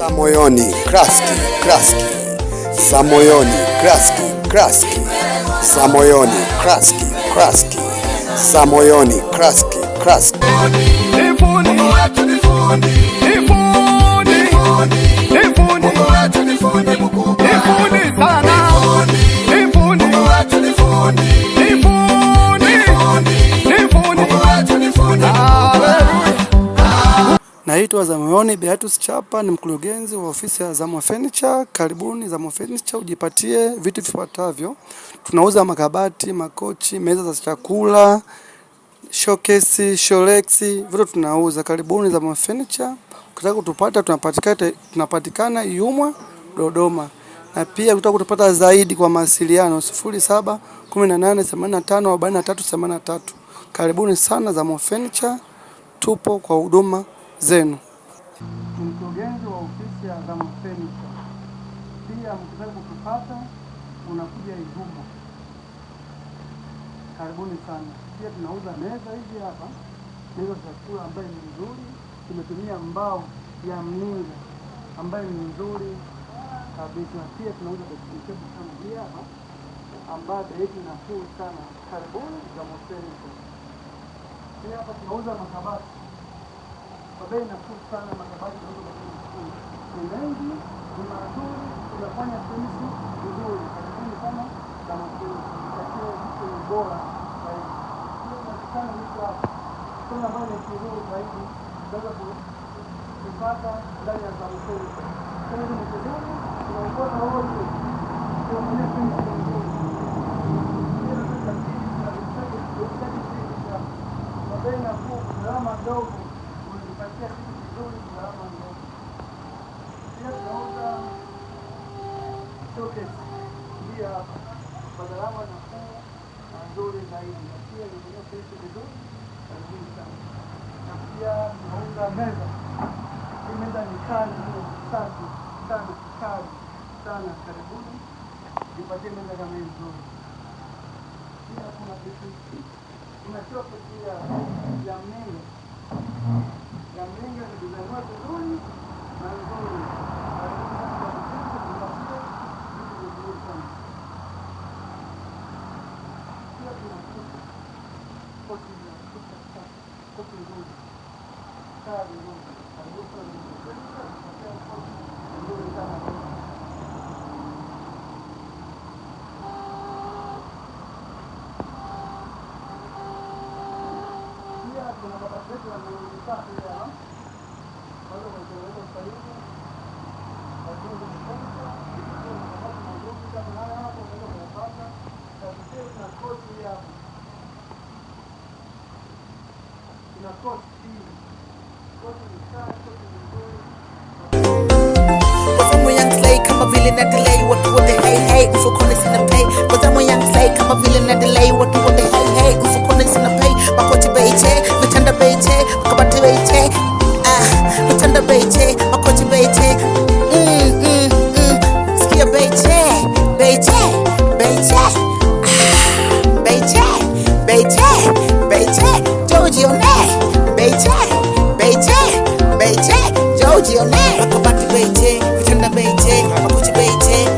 Zamoyoni Kraski Kraski, Zamoyoni Kraski Kraski, Zamoyoni Kraski Kraski, Zamoyoni Kraski Kraski. Naitwa Zamoyoni Beatus Chapa, ni mkurugenzi wa ofisi ya Zamo Furniture. Karibuni Zamo Furniture ujipatie vitu vifuatavyo. Tunauza makabati, makochi, meza za chakula, showcase, sholex, vitu tunauza. Karibuni Zamo Furniture. Ukitaka kutupata tunapatikana Yumwa, Dodoma. Na pia ukitaka kutupata zaidi kwa mawasiliano 0718854383. Karibuni sana Zamo Furniture. Tupo kwa huduma zenu. Mkurugenzi wa ofisi ya Zamo Furniture. Pia mkitaka kutupata unakuja Ijumaa. Karibuni sana. Pia tunauza meza hizi hapa, meza za chakula ambayo ni nzuri, tumetumia mbao ya mninga ambayo ni nzuri kabisa. Pia tunauza bed kama hii hapa ambayo bei ni nafuu sana. Karibuni Zamo Furniture. Pia hapa tunauza makabati kwa bei nafuu sana. Makabati ni mengi, ni mazuri, tunafanya service nzuri. Karibuni sana Zamo Furniture, vitu bora zaidi. Pia tunakutana vitu hapa kuna ambayo ni nzuri zaidi, tunaweza kupata ndani ya Zamo Furniture. Kuna ni nzuri, tunaongoza wote, tunafanya service nzuri. Pia tunataka kwa bei nafuu, gharama ndogo, unajipatia kitu kizuri gharama ndogo. Pia tunauza showcase pia hapa kwa gharama nafuu na nzuri zaidi. Na pia tunauza vitu vizuri karibuni sana. Na pia tunauza meza. Hii meza ni kali safi sana, kali sana. Karibuni jipatie meza kama hii nzuri. Pia kuna vitu unachoka pia ya mninga. Ya mninga ni bidhaa nzuri na nzuri. Pia kuna koti nzuri. Kali nzuri. Kuna mabati yetu ya miezi safi ya wale wanaweza kufanyika lakini ni kwanza kuna mabati mazuri kama haya hapo unaweza kupata. Sasa kuna koti hapa, kuna koti ni safi, koti nzuri. Wazamo young slay kama vile na delay watu wote hey mfukoni sina pay. Wazamo young slay kama vile na delay watu wote hey mfukoni sina pay. Makoti beite, vitanda beite, makabati beite, vitanda beite, makoti beite, sikia beite, Joji one, beite, Joji one, makabati beite, vitanda beite, makoti beite.